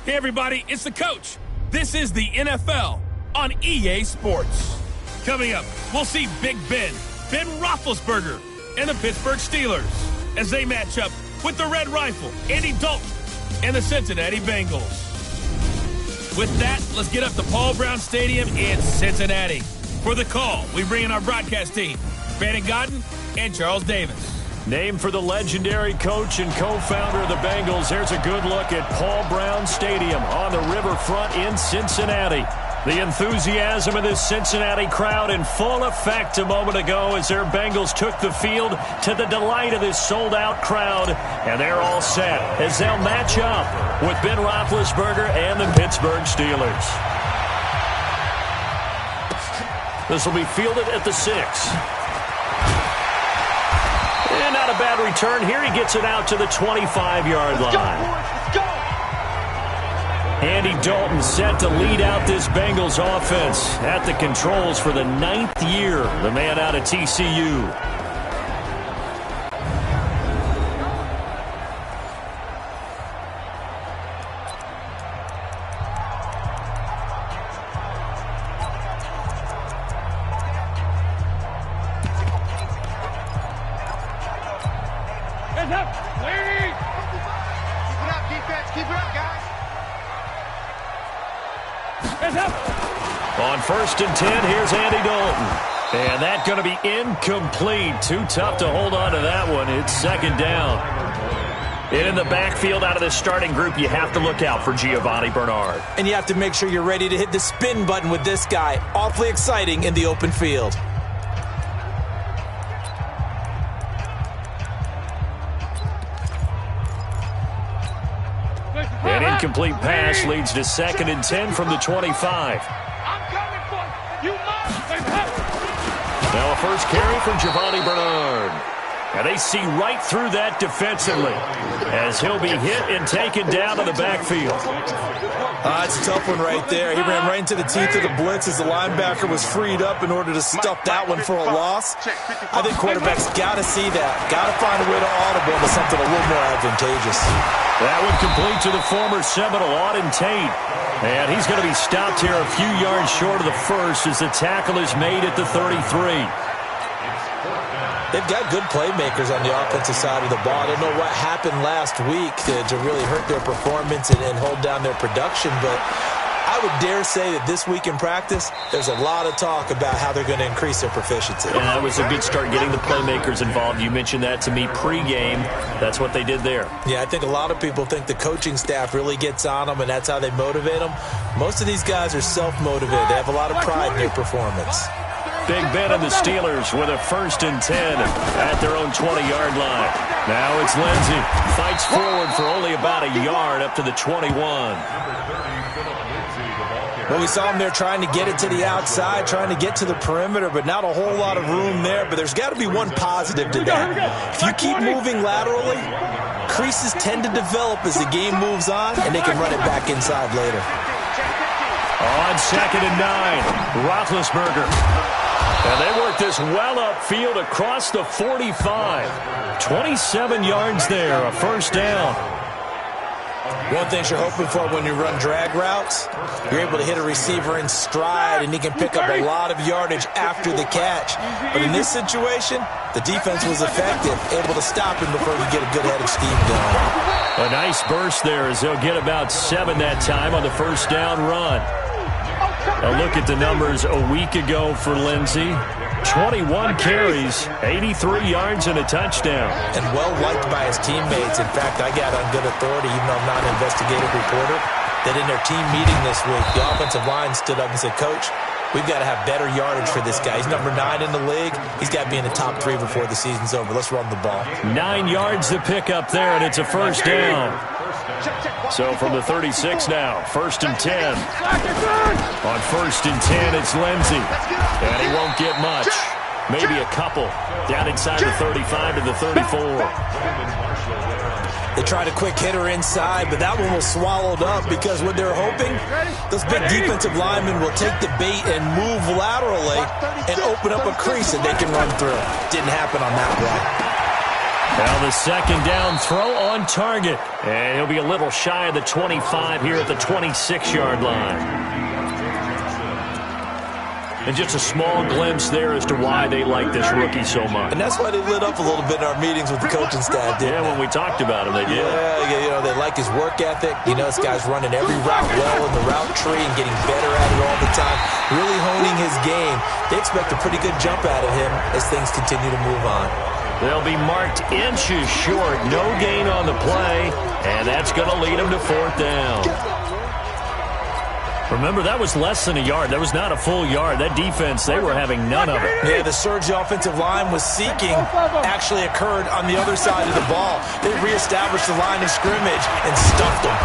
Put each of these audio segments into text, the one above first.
Hey, everybody, it's the coach. This is the NFL on EA Sports. Coming up, we'll see Big Ben Roethlisberger, and the Pittsburgh Steelers as they match up with the Red Rifle, Andy Dalton, and the Cincinnati Bengals. With that, let's get up to Paul Brown Stadium in Cincinnati. For the call, we bring in our broadcast team, Brandon Godden and Charles Davis. Named for the legendary coach and co-founder of the Bengals, here's a good look at Paul Brown Stadium on the riverfront in Cincinnati. The enthusiasm of this Cincinnati crowd in full effect a moment ago as their Bengals took the field to the delight of this sold-out crowd. And they're all set as they'll match up with Ben Roethlisberger and the Pittsburgh Steelers. This will be fielded at the 6. And not a bad return here. He gets it out to the 25-yard line. Andy Dalton set to lead out this Bengals offense at the controls for the 9th year. The man out of TCU. On 1st and 10, here's Andy Dalton. And that's going to be incomplete. Too tough to hold on to that one. It's 2nd down. And in the backfield out of the starting group, you have to look out for Giovanni Bernard. And you have to make sure you're ready to hit the spin button with this guy. Awfully exciting in the open field. An incomplete pass leads to 2nd and 10 from the 25. Now a first carry from Giovanni Bernard. And they see right through that defensively as he'll be hit and taken down to the backfield. It's a tough one right there. He ran right into the teeth of the blitz as the linebacker was freed up in order to stuff that one for a loss. I think quarterbacks got to see that. Got to find a way to audible to something a little more advantageous. That one complete to the former Seminole, Auden Tate. And he's going to be stopped here a few yards short of the first as the tackle is made at the 33. They've got good playmakers on the offensive side of the ball. I don't know what happened last week to really hurt their performance and hold down their production, but I would dare say that this week in practice, there's a lot of talk about how they're going to increase their proficiency. And that was a good start getting the playmakers involved. You mentioned that to me pregame. That's what they did there. Yeah, I think a lot of people think the coaching staff really gets on them, and that's how they motivate them. Most of these guys are self-motivated. They have a lot of pride in their performance. Big Ben and the Steelers with a 1st and 10 at their own 20-yard line. Now it's Lindsey. Fights forward for only about a yard up to the 21. Well, we saw him there trying to get it to the outside, trying to get to the perimeter, but not a whole lot of room there. But there's got to be one positive to that. If you keep moving laterally, creases tend to develop as the game moves on, and they can run it back inside later. On 2nd and 9, Roethlisberger. And they work this well upfield across the 45. 27 yards there, a 1st down. One thing you're hoping for when you run drag routes, you're able to hit a receiver in stride, and he can pick up a lot of yardage after the catch. But in this situation, the defense was effective, able to stop him before you get a good head of steam going. A nice burst there as they'll get about 7 that time on the 1st down run. A look at the numbers a week ago for Lindsey. 21 carries, 83 yards, and a touchdown. And well-liked by his teammates. In fact, I got on good authority, even though I'm not an investigative reporter, that in their team meeting this week, the offensive line stood up and said, Coach, we've got to have better yardage for this guy. He's number 9 in the league. He's got to be in the top 3 before the season's over. Let's run the ball. 9 yards to pick up there, and it's a 1st down. So from the 36 now, 1st and 10. On 1st and 10, it's Lindsey. And he won't get much. Maybe a couple. Down inside the 35 to the 34. They tried a quick hitter inside, but that one was swallowed up because what they're hoping, those big defensive linemen will take the bait and move laterally and open up a crease that they can run through. Didn't happen on that play. Now the second down throw on target. And he'll be a little shy of the 25 here at the 26-yard line. And just a small glimpse there as to why they like this rookie so much. And that's why they lit up a little bit in our meetings with the coaching staff, didn't they? When we talked about him, they did. Yeah, they like his work ethic. This guy's running every route well in the route tree and getting better at it all the time, really honing his game. They expect a pretty good jump out of him as things continue to move on. They'll be marked inches short. No gain on the play, and that's going to lead them to fourth down. Remember, that was less than a yard. That was not a full yard. That defense, they were having none of it. Yeah, the surge the offensive line was seeking actually occurred on the other side of the ball. They reestablished the line of scrimmage and stuffed him.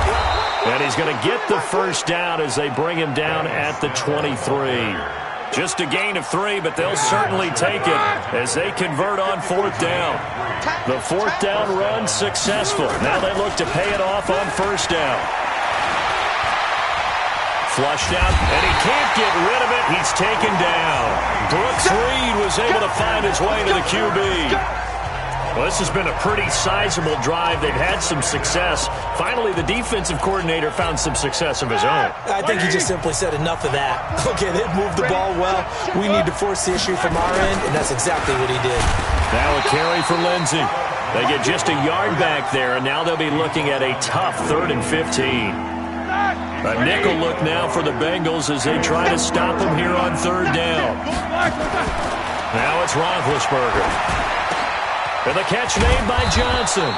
And he's going to get the first down as they bring him down at the 23. Just a gain of 3, but they'll certainly take it as they convert on fourth down. The fourth down run successful. Now they look to pay it off on first down. Flushed out, and he can't get rid of it. He's taken down. Brooks Reed was able to find his way to the QB. Well, this has been a pretty sizable drive. They've had some success. Finally, the defensive coordinator found some success of his own. I think he just simply said enough of that. Okay, they've moved the ball well. We need to force the issue from our end, and that's exactly what he did. Now a carry for Lindsey. They get just a yard back there, and now they'll be looking at a tough 3rd and 15. A nickel look now for the Bengals as they try to stop them here on third down. Now it's Roethlisberger. And the catch made by Johnson.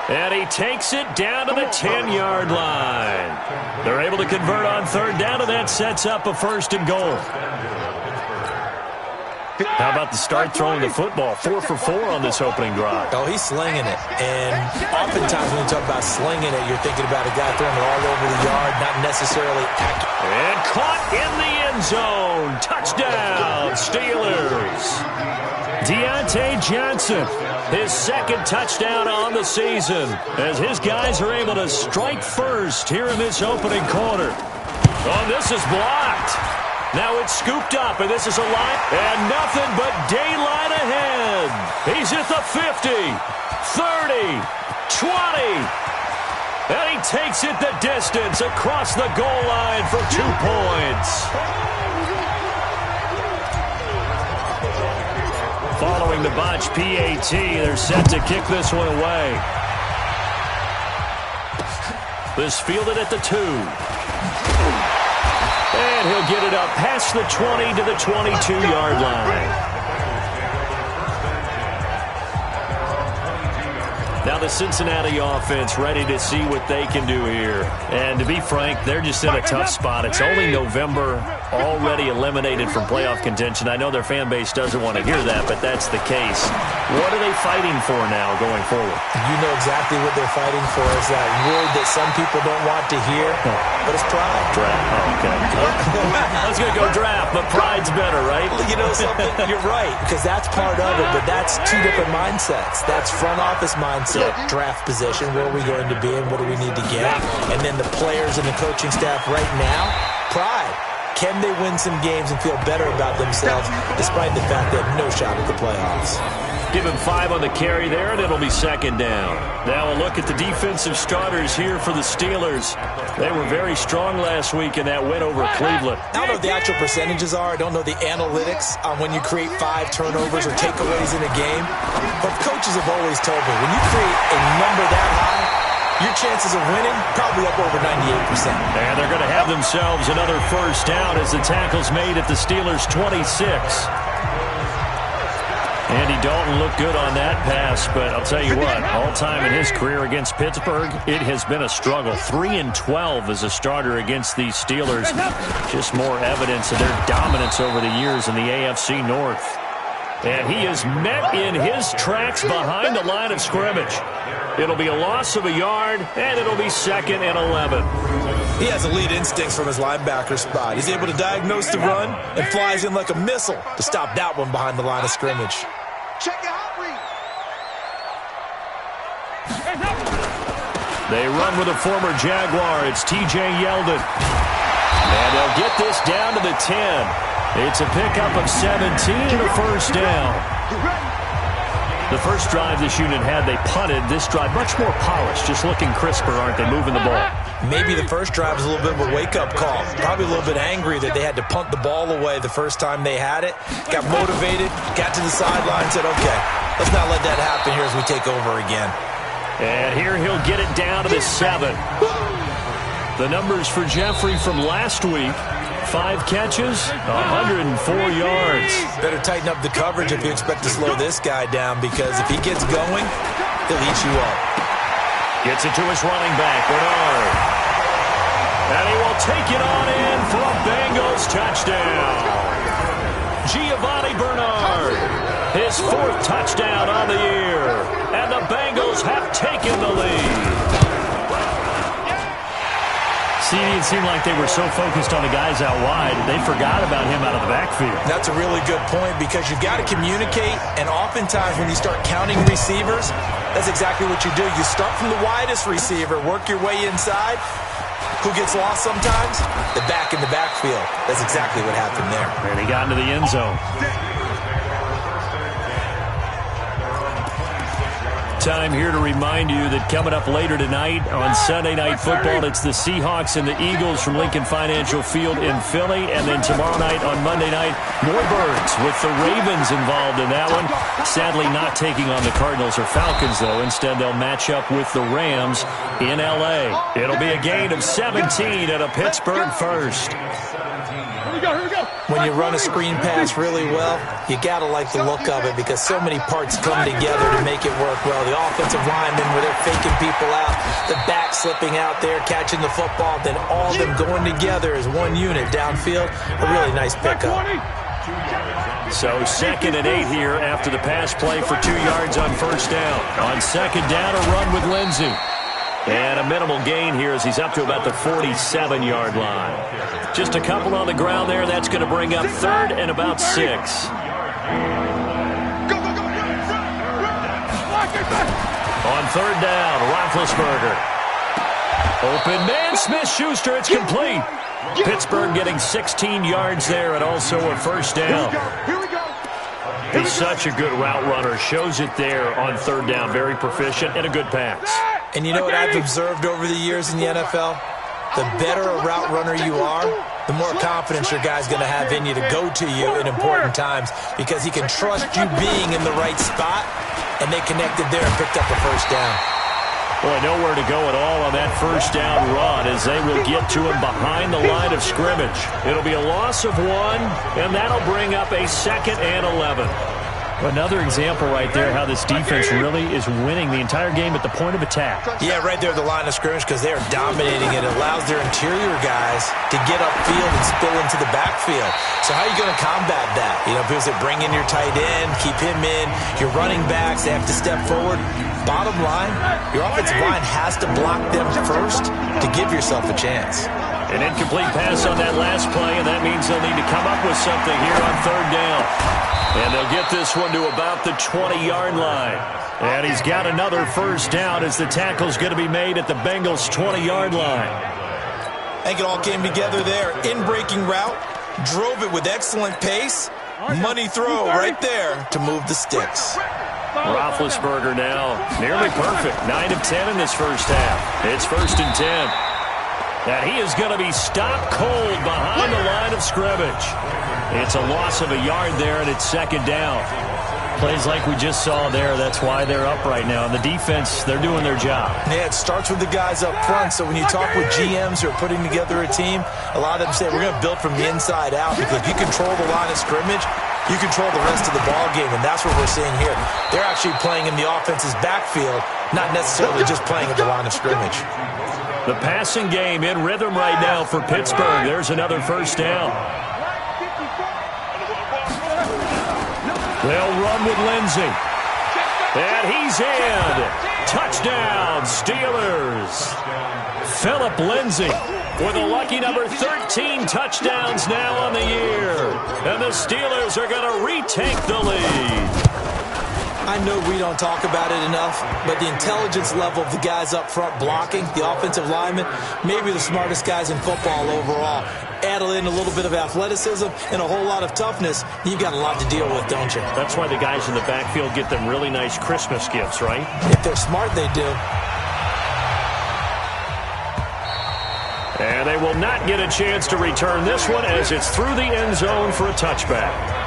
And he takes it down to the 10-yard line. They're able to convert on third down, and that sets up a 1st and goal. How about the start throwing the football? 4 for 4 on this opening drive. Oh, he's slinging it. And oftentimes when you talk about slinging it, you're thinking about a guy throwing it all over the yard, not necessarily accurate. And caught in the end zone. Touchdown, Steelers. Deontay Johnson, his 2nd touchdown on the season, as his guys are able to strike first here in this opening quarter. Oh, this is blocked. Now it's scooped up, and this is a line, and nothing but daylight ahead. He's at the 50, 30, 20, and he takes it the distance across the goal line for 2 points. Following the botch PAT, they're set to kick this one away. This fielded at the 2. And he'll get it up past the 20 to the 22-yard line. Now the Cincinnati offense ready to see what they can do here. And to be frank, they're just in a tough spot. It's only November, already eliminated from playoff contention. I know their fan base doesn't want to hear that, but that's the case. What are they fighting for now going forward? You know exactly what they're fighting for. Is that word that some people don't want to hear, but it's pride. Draft. Oh, okay. I was going to go draft, but pride's better, right? Well, you know something? You're right, because that's part of it, but that's 2 different mindsets. That's front office mindset, draft position, where are we going to be and what do we need to get? And then the players and the coaching staff right now, pride. Can they win some games and feel better about themselves despite the fact they have no shot at the playoffs? Give him 5 on the carry there, and it'll be 2nd down. Now a look at the defensive starters here for the Steelers. They were very strong last week in that win over Cleveland. I don't know what the actual percentages are. I don't know the analytics on when you create 5 turnovers or takeaways in a game. But coaches have always told me, when you create a number that high, your chances of winning probably up over 98%. And they're going to have themselves another first down as the tackle's made at the Steelers' 26. Andy Dalton looked good on that pass, but I'll tell you what, all time in his career against Pittsburgh, it has been a struggle. 3-12 as a starter against these Steelers. Just more evidence of their dominance over the years in the AFC North. And he is met in his tracks behind the line of scrimmage. It'll be a loss of a yard, and it'll be 2nd and 11. He has elite instincts from his linebacker spot. He's able to diagnose the run and flies in like a missile to stop that one behind the line of scrimmage. They run with a former Jaguar. It's T.J. Yeldon. And they'll get this down to the 10. It's a pickup of 17 and a first down. The first drive this unit had, they punted. This drive, much more polished, just looking crisper, aren't they, moving the ball? Maybe the first drive was a little bit of a wake-up call. Probably a little bit angry that they had to punt the ball away the first time they had it. Got motivated, got to the sideline, said, okay, let's not let that happen here as we take over again. And here he'll get it down to the 7. The numbers for Jeffrey from last week. 5 catches, 104 yards. Better tighten up the coverage if you expect to slow this guy down, because if he gets going, he'll eat you up. Gets it to his running back, Bernard. And he will take it on in for a Bengals touchdown. Giovanni Bernard, his 4th touchdown on the year. And the Bengals have taken the lead. It seemed like they were so focused on the guys out wide, they forgot about him out of the backfield. That's a really good point, because you've got to communicate, and oftentimes when you start counting receivers, that's exactly what you do. You start from the widest receiver, work your way inside. Who gets lost sometimes? The back in the backfield. That's exactly what happened there. And he got into the end zone. Time here to remind you that coming up later tonight on Sunday Night Football, it's the Seahawks and the Eagles from Lincoln Financial Field in Philly. And then tomorrow night on Monday night, more Birds with the Ravens involved in that one. Sadly not taking on the Cardinals or Falcons, though. Instead, they'll match up with the Rams in L.A. It'll be a gain of 17 at a Pittsburgh first. When you run a screen pass really well, you got to like the look of it, because so many parts come together to make it work well. The offensive linemen, where they're faking people out, the back slipping out there, catching the football, then all of them going together as one unit downfield. A really nice pickup. So 2nd and 8 here after the pass play for 2 yards on first down. On 2nd down, a run with Lindsey. And a minimal gain here as he's up to about the 47-yard line. Just a couple on the ground there. That's going to bring up 3rd and about 6. On 3rd down, Roethlisberger. Open man, Smith-Schuster. It's complete. Pittsburgh getting 16 yards there and also a first down. He's such a good route runner. Shows it there on 3rd down. Very proficient and a good pass. And you know what I've observed over the years in the NFL? The better a route runner you are, the more confidence your guy's going to have in you to go to you in important times, because he can trust you being in the right spot, and they connected there and picked up a first down. Boy, nowhere to go at all on that first down run, as they will get to him behind the line of scrimmage. It'll be a loss of 1, and that'll bring up a 2nd and 11. Another example right there how this defense really is winning the entire game at the point of attack. Yeah, right there at the line of scrimmage, because they are dominating it. It allows their interior guys to get upfield and spill into the backfield. So how are you going to combat that? You know, because they bring in your tight end, keep him in, your running backs, they have to step forward. Bottom line, your offensive line has to block them first to give yourself a chance. An incomplete pass on that last play, and that means they'll need to come up with something here on 3rd down. And they'll get this one to about the 20-yard line. And he's got another first down as the tackle's going to be made at the Bengals' 20-yard line. I think it all came together there. In-breaking route, drove it with excellent pace. Money throw right there to move the sticks. Roethlisberger now nearly perfect. 9 of 10 in this first half. It's 1st and 10. And he is going to be stopped cold behind the line of scrimmage. It's a loss of a yard there, and it's 2nd down. Plays like we just saw there, that's why they're up right now. And the defense, they're doing their job. Yeah, it starts with the guys up front. So when you talk with GMs who are putting together a team, a lot of them say, we're going to build from the inside out, because if you control the line of scrimmage, you control the rest of the ball game, and that's what we're seeing here. They're actually playing in the offense's backfield, not necessarily just playing at the line of scrimmage. The passing game in rhythm right now for Pittsburgh. There's another first down. They'll run with Lindsey. And he's in. Touchdown, Steelers. Philip Lindsey with a lucky number 13 touchdowns now on the year. And the Steelers are going to retake the lead. I know we don't talk about it enough, but the intelligence level of the guys up front blocking, the offensive linemen, maybe the smartest guys in football overall. Add in a little bit of athleticism and a whole lot of toughness, you've got a lot to deal with, don't you? That's why the guys in the backfield get them really nice Christmas gifts, right? If they're smart, they do. And they will not get a chance to return this one as it's through the end zone for a touchback.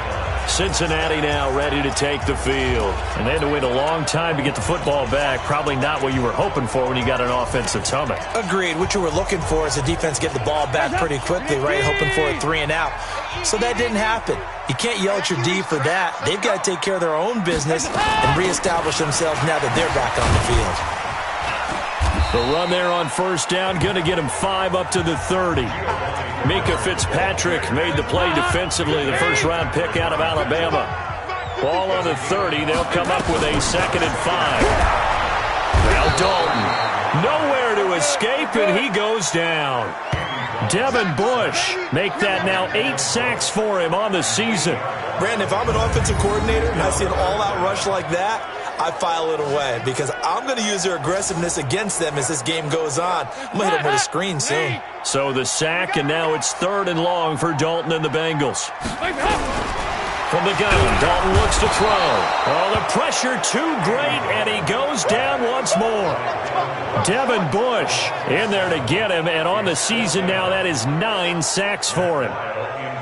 Cincinnati now ready to take the field. And they had to wait a long time to get the football back. Probably not what you were hoping for when you got an offensive tummy. Agreed. What you were looking for is the defense get the ball back pretty quickly, right? Hoping for a 3 and out. So that didn't happen. You can't yell at your D for that. They've got to take care of their own business and reestablish themselves now that they're back on the field. The run there on first down, going to get him 5 up to the 30. Mika Fitzpatrick made the play defensively, the first-round pick out of Alabama. Ball on the 30. They'll come up with a 2nd and 5. Now Dalton, nowhere to escape, and he goes down. Devin Bush make that now 8 sacks for him on the season. Brandon, if I'm an offensive coordinator and I see an all-out rush like that, I file it away because I'm going to use their aggressiveness against them as this game goes on. I'm going to hit them with a screen soon. So the sack, and now it's 3rd and long for Dalton and the Bengals. From the gun, Dalton looks to throw. Oh, the pressure too great, and he goes down once more. Devin Bush in there to get him, and on the season now, that is 9 sacks for him.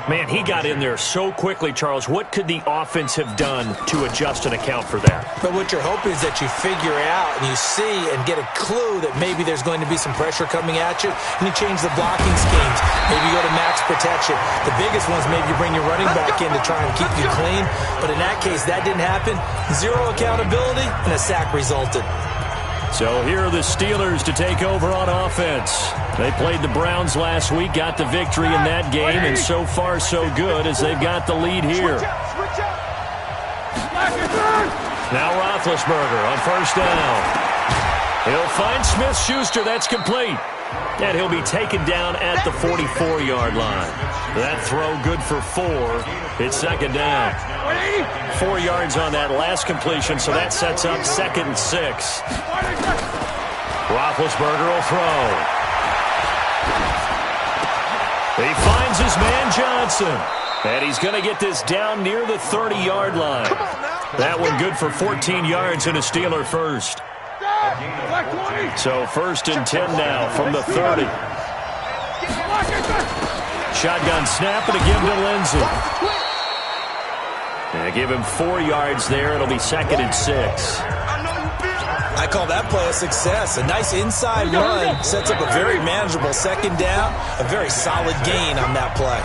Man, he got in there so quickly, Charles. What could the offense have done to adjust and account for that? But what you're hoping is that you figure out and you see and get a clue that maybe there's going to be some pressure coming at you, and you change the blocking schemes. Maybe you go to max protection. The biggest one's maybe you bring your running back in to try and keep you clean. But in that case, that didn't happen. 0 accountability, and a sack resulted. So here are the Steelers to take over on offense. They played the Browns last week, got the victory in that game, and so far so good as they've got the lead here. Now Roethlisberger on first down. He'll find Smith-Schuster. That's complete. And he'll be taken down at the 44-yard line. That throw good for 4. It's 2nd down. 4 yards on that last completion, so that sets up 2nd and 6. Roethlisberger will throw. He finds his man Johnson. And he's going to get this down near the 30-yard line. That one good for 14 yards and a Steeler first. So 1st and 10 now from the 30. Shotgun snap and a give to Lindsey. And give him 4 yards there. It'll be 2nd and 6. I call that play a success. A nice inside run sets up a very manageable 2nd down. A very solid gain on that play.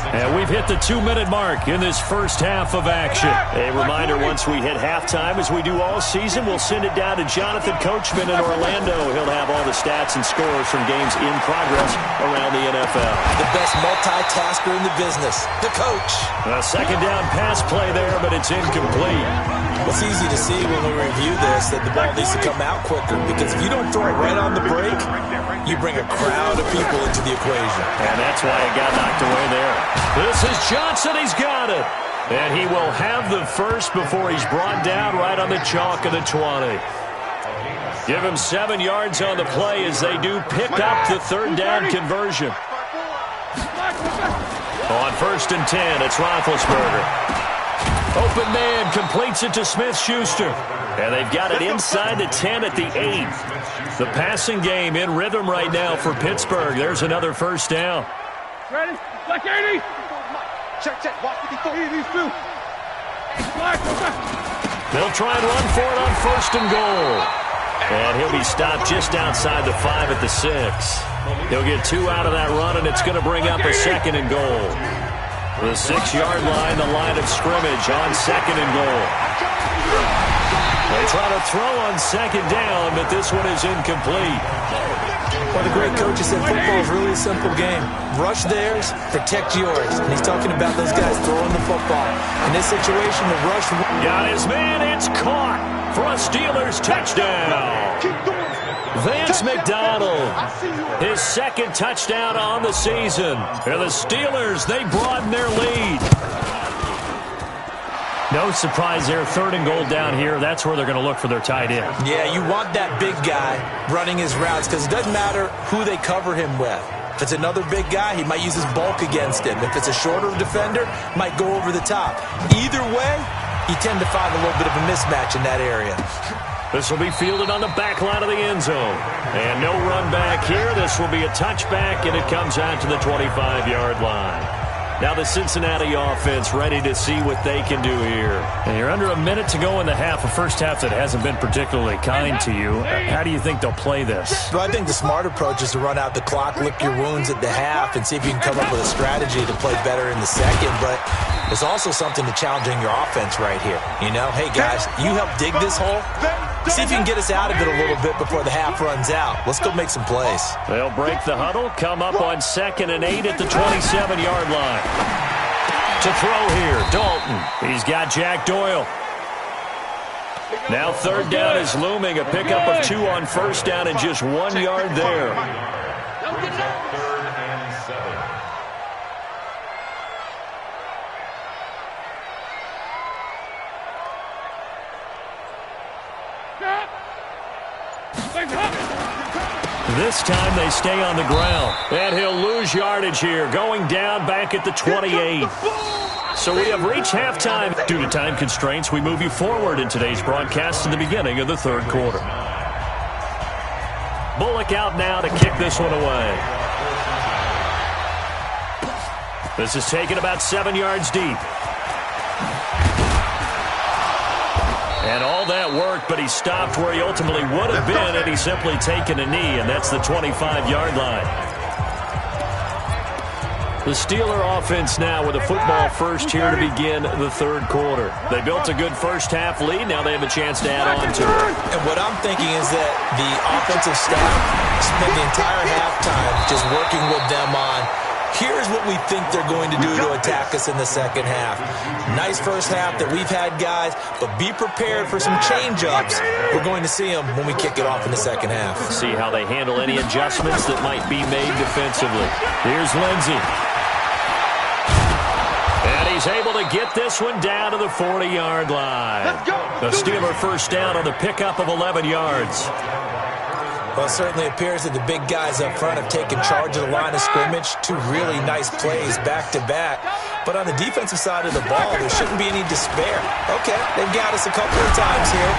And we've hit the 2-minute mark in this first half of action. A reminder, once we hit halftime, as we do all season, we'll send it down to Jonathan Coachman in Orlando. He'll have all the stats and scores from games in progress around the NFL. The best multitasker in the business, the coach. A 2nd down pass play there, but it's incomplete. It's easy to see when we review this that the ball needs to come out quicker, because if you don't throw it right on the break, you bring a crowd of people into the equation. And that's why it got knocked away there. This is Johnson. He's got it. And he will have the first before he's brought down right on the chalk of the 20. Give him 7 yards on the play as they do pick up the 3rd down conversion. On 1st and 10, it's Roethlisberger. Open man completes it to Smith-Schuster. And they've got it inside the 10 at the 8. The passing game in rhythm right now for Pittsburgh. There's another 1st down. Ready? Black 80. Check. Watch 54. These two. They'll try and run for it on 1st and goal. And he'll be stopped just outside the 5 at the 6. He'll get 2 out of that run, and it's going to bring up a 2nd and goal. The 6-yard line, the line of scrimmage on 2nd and goal. They try to throw on 2nd down, but this one is incomplete. Well, the great coach has said football is really a simple game. Rush theirs, protect yours. And he's talking about those guys throwing the football. In this situation, the rush... Got his man, it's caught for a Steelers touchdown. Vance McDonald, his 2nd touchdown on the season. And the Steelers, they broaden their lead. No surprise there. 3rd and goal down here. That's where they're going to look for their tight end. Yeah, you want that big guy running his routes because it doesn't matter who they cover him with. If it's another big guy, he might use his bulk against him. If it's a shorter defender, might go over the top. Either way, you tend to find a little bit of a mismatch in that area. This will be fielded on the back line of the end zone. And no run back here. This will be a touchback, and it comes out to the 25-yard line. Now the Cincinnati offense ready to see what they can do here. And you're under a minute to go in the half, a first half that hasn't been particularly kind to you. How do you think they'll play this? Well, I think the smart approach is to run out the clock, lick your wounds at the half, and see if you can come up with a strategy to play better in the second. But there's also something to challenging your offense right here. You know, hey, guys, you help dig this hole. See if you can get us out of it a little bit before the half runs out. Let's go make some plays. They'll break the huddle, come up on 2nd and 8 at the 27-yard line. To throw here, Dalton. He's got Jack Doyle. Now 3rd down is looming. A pickup of 2 on 1st down and just 1 yard there. This time they stay on the ground. And he'll lose yardage here, going down back at the 28. So we have reached halftime. Due to time constraints, we move you forward in today's broadcast to the beginning of the 3rd quarter. Bullock out now to kick this one away. This is taken about 7 yards deep. And all that work, but he stopped where he ultimately would have been, and he's simply taken a knee, and that's the 25-yard line. The Steeler offense now with a football first here to begin the 3rd quarter. They built a good first half lead. Now they have a chance to add on to it. And what I'm thinking is that the offensive staff spent the entire halftime just working with them on, here's what we think they're going to do to attack us in the second half. Nice first half that we've had, guys, but be prepared for some change-ups. We're going to see them when we kick it off in the second half. See how they handle any adjustments that might be made defensively. Here's Lindsey. And he's able to get this one down to the 40-yard line. The Steeler first down on the pickup of 11 yards. Well, it certainly appears that the big guys up front have taken charge of the line of scrimmage. 2 really nice plays back-to-back. But on the defensive side of the ball, there shouldn't be any despair. Okay, they've got us a couple of times here.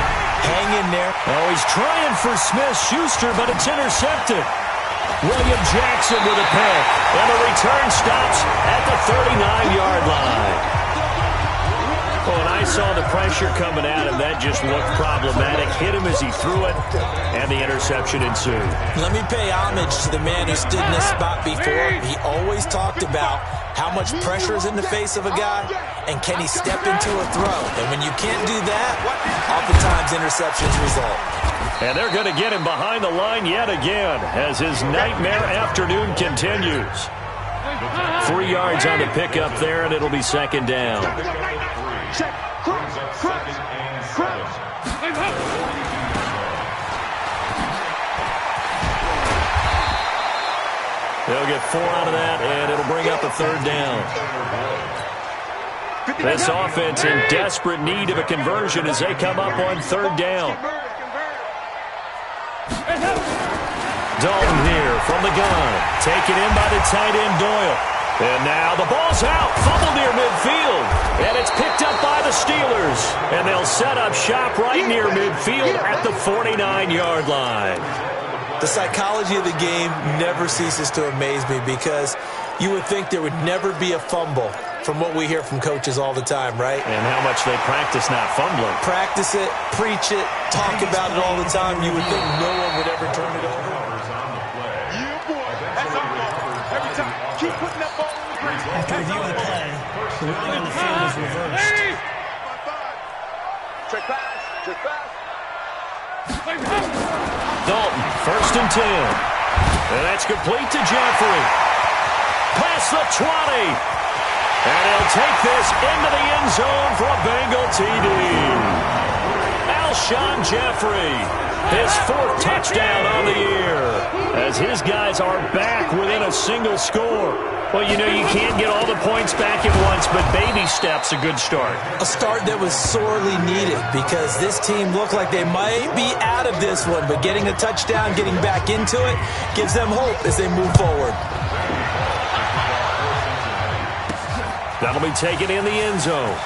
Hang in there. Oh, he's trying for Smith-Schuster, but it's intercepted. William Jackson with a pick. And the return stops at the 39-yard line. Well, and I saw the pressure coming at him. That just looked problematic. Hit him as he threw it, and the interception ensued. Let me pay homage to the man who stood in this spot before. He always talked about how much pressure is in the face of a guy, and can he step into a throw. And when you can't do that, oftentimes interceptions result. And they're going to get him behind the line yet again as his nightmare afternoon continues. 3 yards on the pickup there, and it'll be 2nd down. They'll get 4 out of that, and it'll bring up a 3rd down. This offense in desperate need of a conversion as they come up on 3rd down. Dalton here from the gun. Taken in by the tight end Doyle. And now the ball's out. Fumbled near midfield. And it's picked up by the Steelers. And they'll set up shop right near midfield at the 49-yard line. The psychology of the game never ceases to amaze me because you would think there would never be a fumble from what we hear from coaches all the time, right? And how much they practice not fumbling. Practice it, preach it, talk about it all the time. You would think no one would ever turn it over. Keep putting that ball in the green. After reviewing the play, the ruling on the field is reversed. Check pass. Check pass. Dalton, 1st and 10. And that's complete to Jeffrey. Past the 20. And he'll take this into the end zone for a Bengal TD. Alshon Jeffrey, his 4th touchdown on the year, as his guys Buckeyes are back within a single score. Well, you know, you can't get all the points back at once, but baby steps a good start. A start that was sorely needed because this team looked like they might be out of this one, but getting a touchdown, getting back into it, gives them hope as they move forward. That'll be taken in the end zone.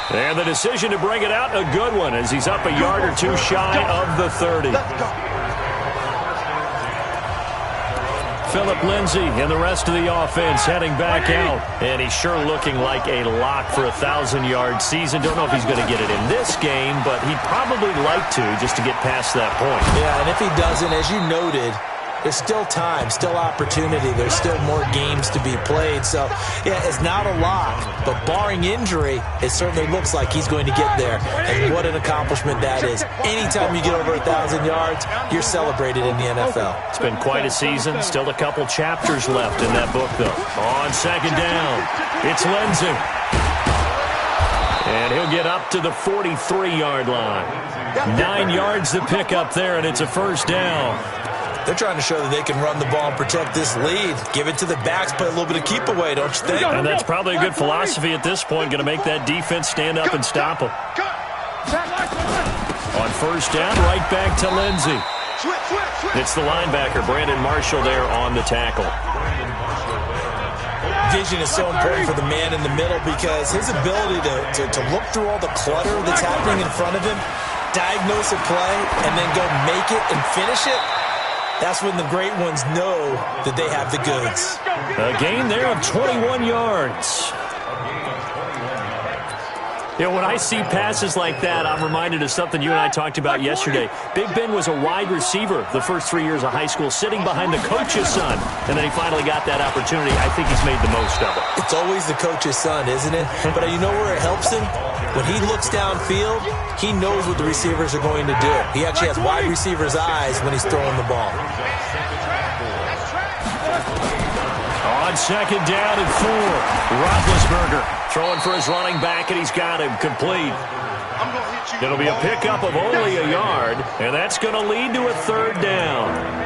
And the decision to bring it out, a good one, as he's up a yard or two shy of the 30. Philip Lindsay and the rest of the offense heading back out. And he's sure looking like a lock for a 1,000-yard season. Don't know if he's going to get it in this game, but he'd probably like to just to get past that point. Yeah, and if he doesn't, as you noted, there's still time, still opportunity. There's still more games to be played. So, yeah, it's not a lock. But barring injury, it certainly looks like he's going to get there. And what an accomplishment that is. Anytime you get over 1,000 yards, you're celebrated in the NFL. It's been quite a season. Still a couple chapters left in that book, though. On second down, it's Lindsay. And he'll get up to the 43-yard line. 9 yards to pick up there, and it's a first down. They're trying to show that they can run the ball and protect this lead. Give it to the backs, play a little bit of keep away, don't you think? And that's probably a good philosophy at this point, going to make that defense stand up and stop them. On first down, right back to Lindsay. It's the linebacker, Brandon Marshall, there on the tackle. Vision is so important for the man in the middle because his ability to look through all the clutter that's happening in front of him, diagnose a play, and then go make it and finish it, that's when the great ones know that they have the goods. A gain there of 21 yards. You know, when I see passes like that, I'm reminded of something you and I talked about yesterday. Big Ben was a wide receiver the first 3 years of high school, sitting behind the coach's son, and then he finally got that opportunity. I think he's made the most of it. It's always the coach's son, isn't it? But you know where it helps him? When he looks downfield, he knows what the receivers are going to do. He actually has wide receivers' eyes when he's throwing the ball. On second down and 4, Roethlisberger throwing for his running back, and he's got him complete. It'll be a pickup of only a yard, and that's going to lead to a third down.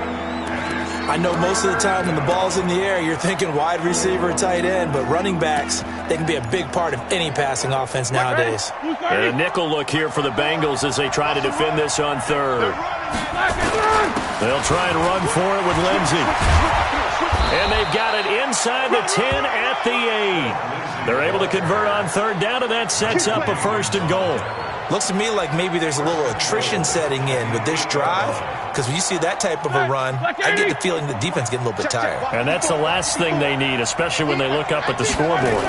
I know most of the time when the ball's in the air, you're thinking wide receiver, tight end, but running backs, they can be a big part of any passing offense nowadays. And a nickel look here for the Bengals as they try to defend this on third. They'll try and run for it with Lindsay. And they've got it inside the 10 at the 8. They're able to convert on third down, and that sets up a first and goal. Looks to me like maybe there's a little attrition setting in with this drive, because when you see that type of a run, I get the feeling the defense getting a little bit tired. And that's the last thing they need, especially when they look up at the scoreboard.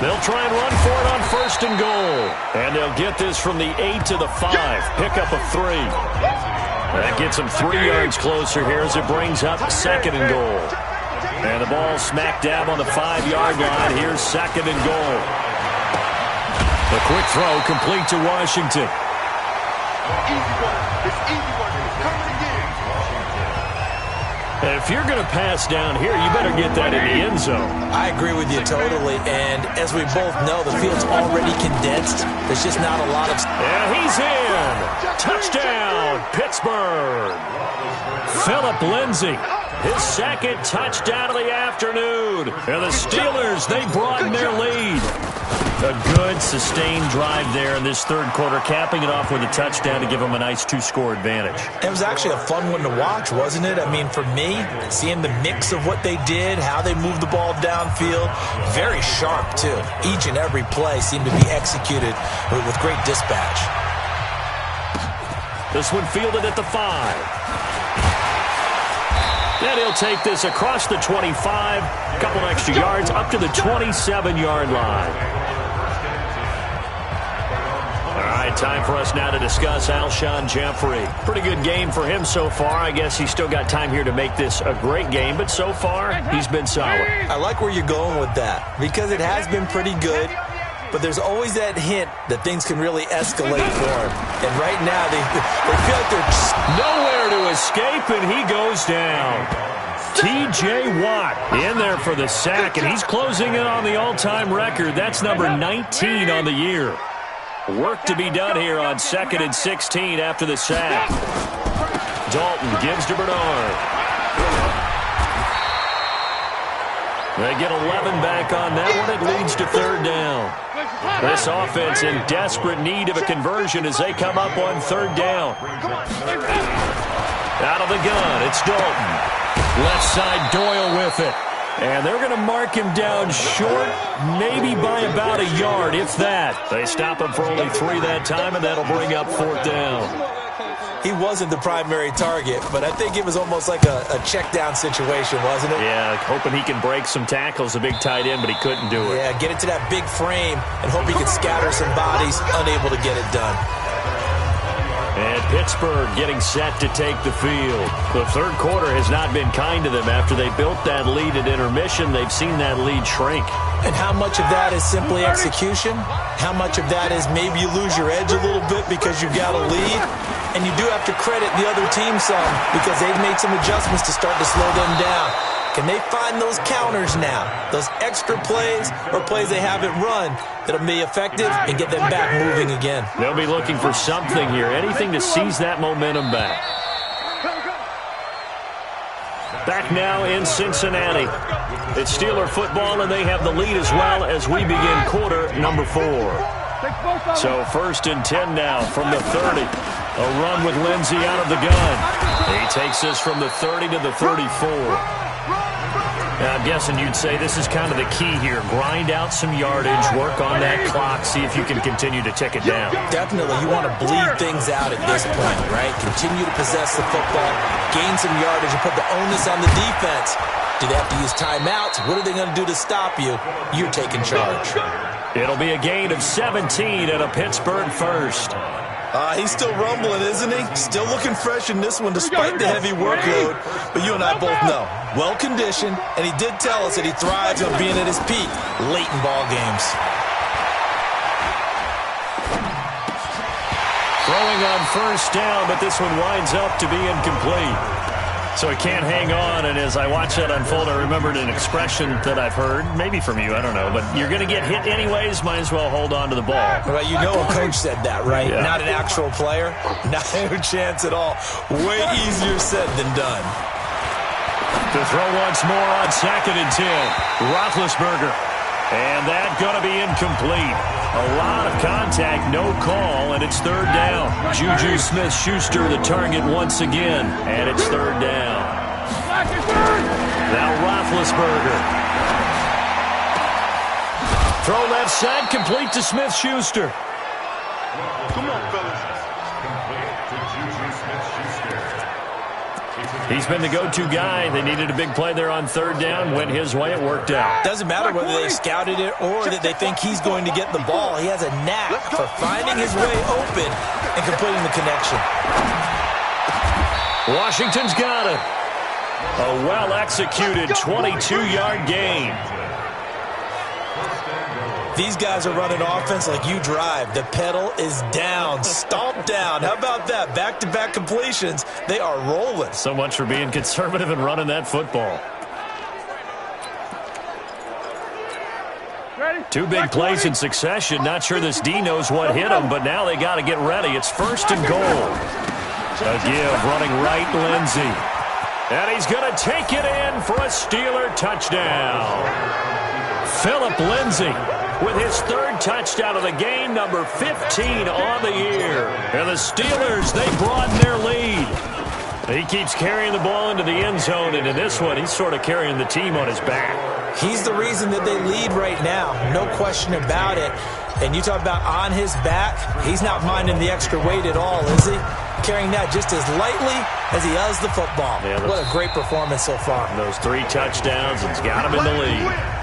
They'll try and run for it on first and goal. And they'll get this from the 8 to the 5. Pickup of 3. That gets them 3 yards closer here as it brings up second and goal. And the ball smack dab on the 5-yard line. Here's second and goal. The quick throw complete to Washington. And if you're going to pass down here, you better get that in the end zone. I agree with you totally. And as we both know, the field's already condensed. There's just not a lot of... And he's in. Touchdown, Pittsburgh. Philip Lindsay, his second touchdown of the afternoon. And the Steelers, they broaden their lead. A good, sustained drive there in this third quarter, capping it off with a touchdown to give them a nice 2-score advantage. It was actually a fun one to watch, wasn't it? I mean, for me, seeing the mix of what they did, how they moved the ball downfield, very sharp, too. Each and every play seemed to be executed with great dispatch. This one fielded at the 5. And he'll take this across the 25, a couple extra yards, up to the 27-yard line. All right, time for us now to discuss Alshon Jeffrey. Pretty good game for him so far. I guess he's still got time here to make this a great game, but so far, he's been solid. I like where you're going with that, because it has been pretty good, but there's always that hint that things can really escalate for him. And right now, they feel like they're just nowhere to escape, and he goes down. T.J. Watt in there for the sack, and he's closing in on the all-time record. That's number 19 on the year. Work to be done here on 2nd and 16 after the sack. Dalton gives to Bernard. They get 11 back on that one. It leads to third down. This offense in desperate need of a conversion as they come up on third down. Out of the gun, it's Dalton. Left side, Doyle with it. And they're going to mark him down short, maybe by about a yard, if that. They stop him for only 3 that time, and that'll bring up fourth down. He wasn't the primary target, but I think it was almost like a check-down situation, wasn't it? Yeah, hoping he can break some tackles, a big tight end, but he couldn't do it. Yeah, get into that big frame and hope he could scatter some bodies, unable to get it done. And Pittsburgh getting set to take the field. The third quarter has not been kind to them. After they built that lead at intermission, they've seen that lead shrink. And how much of that is simply execution? How much of that is maybe you lose your edge a little bit because you've got a lead? And you do have to credit the other team some because they've made some adjustments to start to slow them down. Can they find those counters now, those extra plays or plays they haven't run that'll be effective and get them back moving again? They'll be looking for something here, anything to seize that momentum back. Back now in Cincinnati. It's Steeler football, and they have the lead as well as we begin quarter number 4. So 1st and 10 now from the 30. A run with Lindsey out of the gun. He takes this from the 30 to the 34. Now, I'm guessing you'd say this is kind of the key here. Grind out some yardage, work on that clock, see if you can continue to tick it down. Definitely. You want to bleed things out at this point, right? Continue to possess the football, gain some yardage, and put the onus on the defense. Do they have to use timeouts? What are they going to do to stop you? You're taking charge. It'll be a gain of 17 and a Pittsburgh first. He's still rumbling, isn't he? Still looking fresh in this one despite the heavy workload. But you and I both know, well-conditioned, and he did tell us that he thrives on being at his peak late in ball games. Throwing on first down, but this one winds up to be incomplete. So he can't hang on, and as I watch that unfold, I remembered an expression that I've heard, maybe from you, I don't know, but you're going to get hit anyways, might as well hold on to the ball. Well, you know a coach said that, right? Yeah. Not an actual player. Not a chance at all. Way easier said than done. To throw once more on 2nd and 10. Roethlisberger. And that's going to be incomplete. A lot of contact, no call, and it's third down. Juju Smith-Schuster the target once again, and it's third down. Now Roethlisberger. Throw left side, complete to Smith-Schuster. Come on, fellas. He's been the go-to guy. They needed a big play there on third down. Went his way. It worked out. Doesn't matter whether they scouted it or that they think he's going to get the ball. He has a knack for finding his way open and completing the connection. Washington's got it. A well-executed 22-yard gain. These guys are running offense like you drive. The pedal is down, stomped down. How about that? Back-to-back completions. They are rolling. So much for being conservative and running that football. Two big plays in succession. Not sure this D knows what hit him, but now they got to get ready. It's 1st and goal. A give running right, Lindsey. And he's going to take it in for a Steeler touchdown. Philip Lindsey with his 3rd touchdown of the game, number 15 on the year. And the Steelers, they broaden their lead. He keeps carrying the ball into the end zone, and in this one, he's sort of carrying the team on his back. He's the reason that they lead right now, no question about it. And you talk about on his back, he's not minding the extra weight at all, is he? Carrying that just as lightly as he does the football. Yeah, what a great performance so far. Those 3 touchdowns, it's got him in the lead.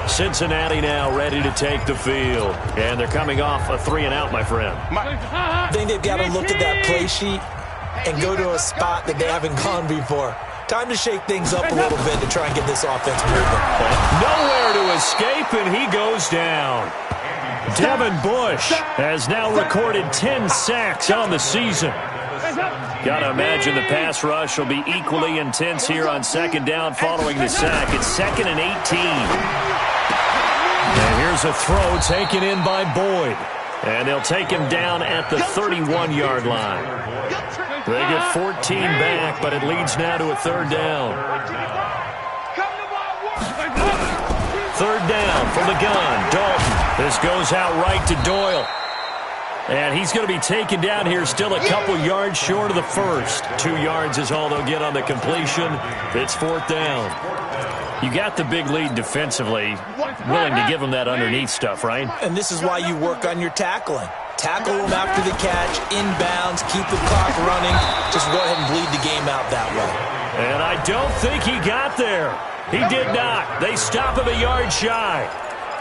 Cincinnati now ready to take the field. And they're coming off a 3-and-out, my friend. I think they've got to look at that play sheet and go to a spot that they haven't gone before. Time to shake things up a little bit to try and get this offense moving. Nowhere to escape, and he goes down. Devin Bush has now recorded 10 sacks on the season. Got to imagine the pass rush will be equally intense here on 2nd down following the sack. It's 2nd and 18. And here's a throw taken in by Boyd. And they'll take him down at the 31-yard line. They get 14 back, but it leads now to a third down. Third down from the gun. Dalton. This goes out right to Doyle. And he's going to be taken down here, still a couple yards short of the first. 2 yards is all they'll get on the completion. It's fourth down. You got the big lead defensively, willing to give them that underneath stuff, right? And this is why you work on your tackling. Tackle them after the catch, inbounds, keep the clock running. Just go ahead and bleed the game out that way. And I don't think he got there. He did not. They stop him a yard shy.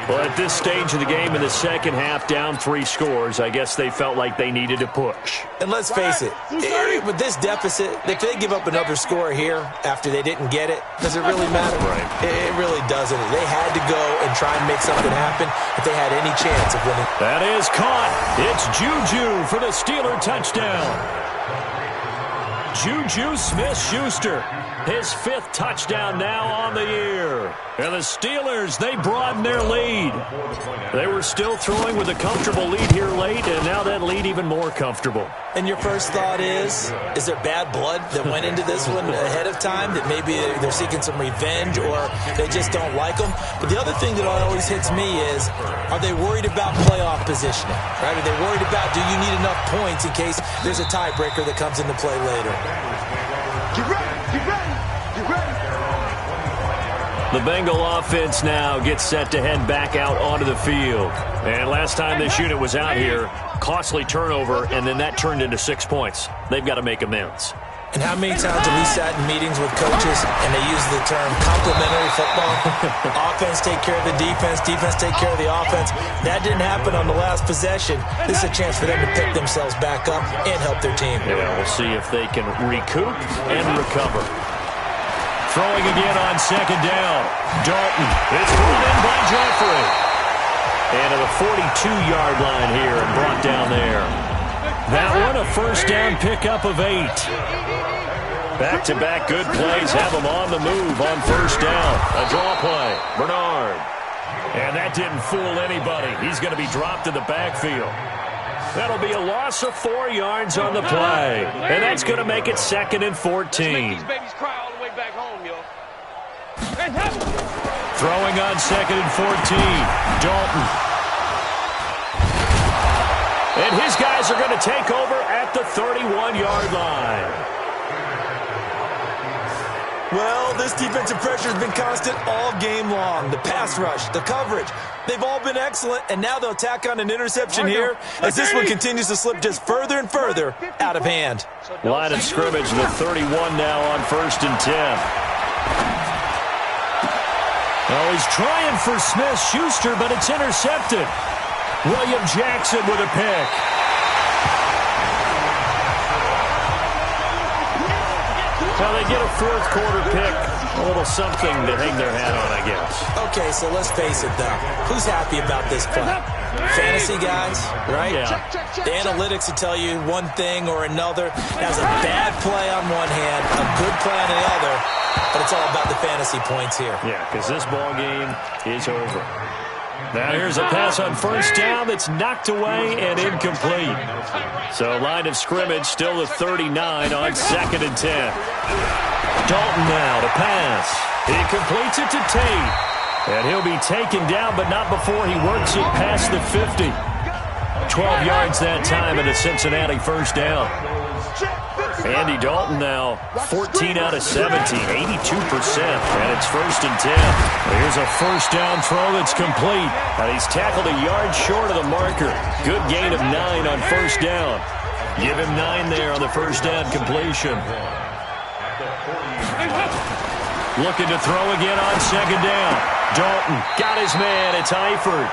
Well, at this stage of the game in the second half, down 3 scores, I guess they felt like they needed to push. And let's face it, with this deficit, if they give up another score here after they didn't get it, does it really matter? Right. It really doesn't. They had to go and try and make something happen if they had any chance of winning. That is caught. It's Juju for the Steeler touchdown. Juju Smith-Schuster, his 5th touchdown now on the year. And the Steelers, they broaden their lead. They were still throwing with a comfortable lead here late, and now that lead even more comfortable. And your first thought is there bad blood that went into this one ahead of time, that maybe they're seeking some revenge or they just don't like them? But the other thing that always hits me is, are they worried about playoff positioning? Right? Are they worried about, do you need enough points in case there's a tiebreaker that comes into play later? Get ready, get ready, get ready. The Bengal offense now gets set to head back out onto the field. And last time this unit was out here, costly turnover, and then that turned into 6 points. They've got to make amends. And how many times have we sat in meetings with coaches and they use the term complementary football? Offense take care of the defense, defense take care of the offense. That didn't happen on the last possession. This is a chance for them to pick themselves back up and help their team. Yeah, we'll see if they can recoup and recover. Throwing again on second down. Dalton. It's pulled in by Jeffrey. And at the 42-yard line here and brought down there. That one, a first down pickup of 8. Back-to-back good plays have them on the move on first down. A draw play. Bernard. And that didn't fool anybody. He's going to be dropped in the backfield. That'll be a loss of 4 yards on the play. And that's going to make it 2nd and 14. Throwing on 2nd and 14. Dalton. And his guys are going to take over at the 31-yard line. Well, this defensive pressure has been constant all game long. The pass rush, the coverage, they've all been excellent, and now they'll tack on an interception here as this one continues to slip just further and further out of hand. Line of scrimmage, the 31 now on 1st and 10. Oh, he's trying for Smith-Schuster, but it's intercepted. William Jackson with a pick. Well, they get a 4th quarter pick. A little something to hang their hat on, I guess. Okay, so let's face it, though. Who's happy about this play? Fantasy guys, right? Yeah. The analytics will tell you one thing or another. That's a bad play on one hand, a good play on the other, but it's all about the fantasy points here. Yeah, because this ball game is over. Now here's a pass on first down that's knocked away and incomplete. So line of scrimmage still the 39 on 2nd and 10. Dalton now to pass. He completes it to Tate. And he'll be taken down, but not before he works it past the 50. 12 yards that time and a Cincinnati first down. Andy Dalton now 14 out of 17, 82%, and it's 1st and 10. Here's a first down throw that's complete. And he's tackled a yard short of the marker. Good gain of 9 on first down. Give him 9 there on the first down completion. Looking to throw again on second down. Dalton got his man. It's Eifert.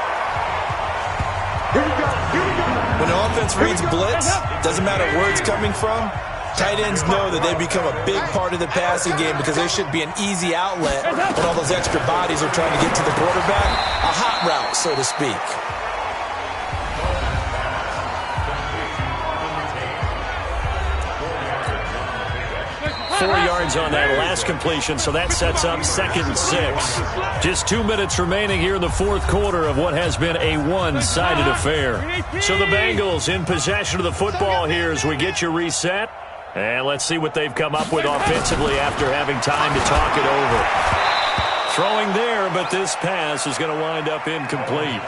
When the offense reads blitz, doesn't matter where it's coming from, tight ends know that they become a big part of the passing game because there should be an easy outlet when all those extra bodies are trying to get to the quarterback. A hot route, so to speak. 4 yards on that last completion, so that sets up 2nd and 6. Just 2 minutes remaining here in the fourth quarter of what has been a one-sided affair. So the Bengals in possession of the football here as we get you reset. And let's see what they've come up with offensively after having time to talk it over. Throwing there, but this pass is going to wind up incomplete.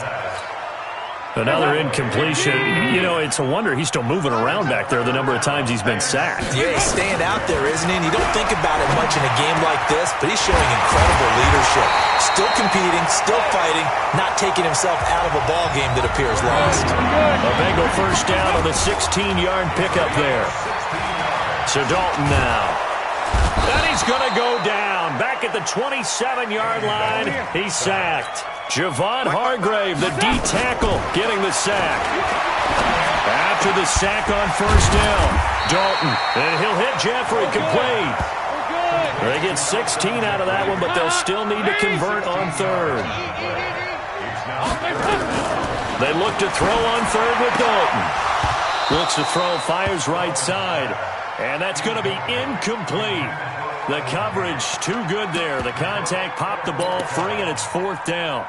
Another incompletion. You know, it's a wonder he's still moving around back there the number of times he's been sacked. Yeah, he's staying out there, isn't he? And you don't think about it much in a game like this, but he's showing incredible leadership. Still competing, still fighting, not taking himself out of a ball game that appears lost. A Bengal first down on the 16-yard pickup there. So Dalton now. And he's going to go down. Back at the 27-yard line, he's sacked. Javon Hargrave, the D tackle, getting the sack. After the sack on first down, Dalton, and he'll hit Jeffrey, complete. They get 16 out of that one, but they'll still need to convert on third. They look to throw on third with Dalton. Looks to throw, fires right side, and that's going to be incomplete. The coverage too good there. The contact popped the ball free, and it's fourth down.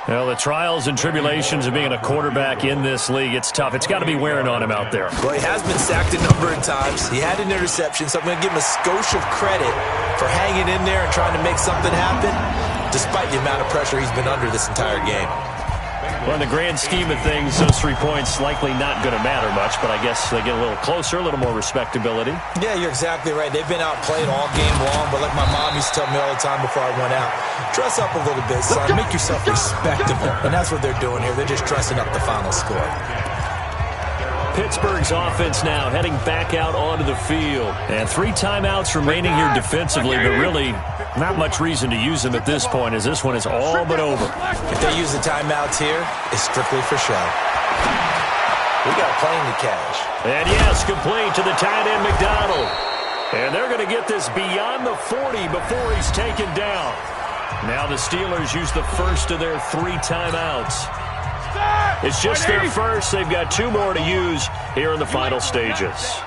Well, the trials and tribulations of being a quarterback in this league, it's tough. It's got to be wearing on him out there. Well, he has been sacked a number of times. He had an interception, so I'm going to give him a skosh of credit for hanging in there and trying to make something happen, despite the amount of pressure he's been under this entire game. Well, in the grand scheme of things, those 3 points likely not going to matter much, but I guess they get a little closer, a little more respectability. Yeah, you're exactly right. They've been outplayed all game long, but like my mom used to tell me all the time before I went out, dress up a little bit, son. Make yourself respectable. And that's what they're doing here. They're just dressing up the final score. Pittsburgh's offense now heading back out onto the field. And 3 timeouts remaining here defensively, but really not much reason to use them at this point, as this one is all but over. If they use the timeouts here, it's strictly for show. We got a plane to catch. And yes, complete to the tight end McDonald. And they're going to get this beyond the 40 before he's taken down. Now the Steelers use the first of their 3 timeouts. It's just their first. They've got 2 more to use here in the final stages.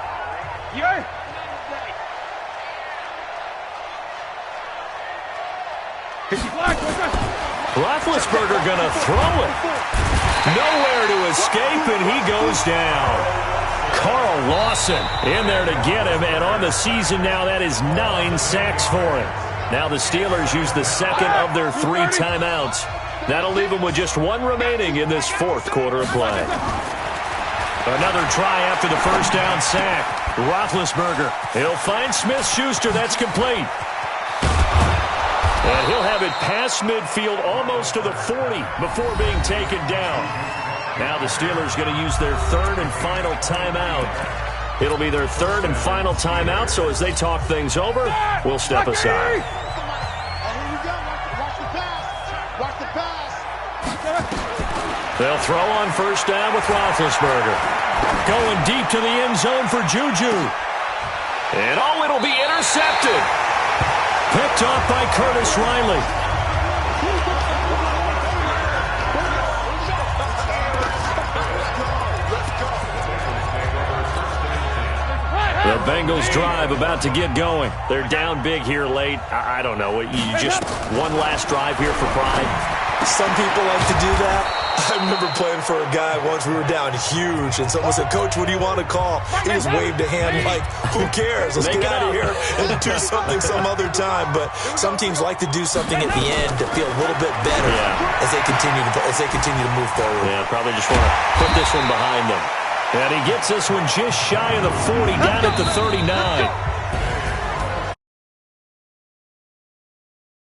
Roethlisberger going to throw it. Nowhere to escape, and he goes down. Carl Lawson in there to get him, and on the season now, that is 9 sacks for him. Now the Steelers use the second of their 3 timeouts. That'll leave them with just 1 remaining in this fourth quarter of play. Another try after the first down sack. Roethlisberger. He'll find Smith-Schuster. That's complete. And he'll have it past midfield almost to the 40 before being taken down. Now the Steelers going to use their 3rd and final timeout. It'll be their 3rd and final timeout, so as they talk things over, we'll step aside. They'll throw on first down with Roethlisberger. Going deep to the end zone for Juju. And oh, it'll be intercepted. Picked off by Curtis Riley. The Bengals drive about to get going. They're down big here late. I don't know. You just one last drive here for pride. Some people like to do that. I remember playing for a guy once. We were down huge, and someone said, "Coach, what do you want to call?" He just waved a hand like, "Who cares? Let's get out of here and do something some other time." But some teams like to do something at the end to feel a little bit better as they continue to move forward. Yeah, probably just want to put this one behind them. And he gets this one just shy of the 40, down at the 39.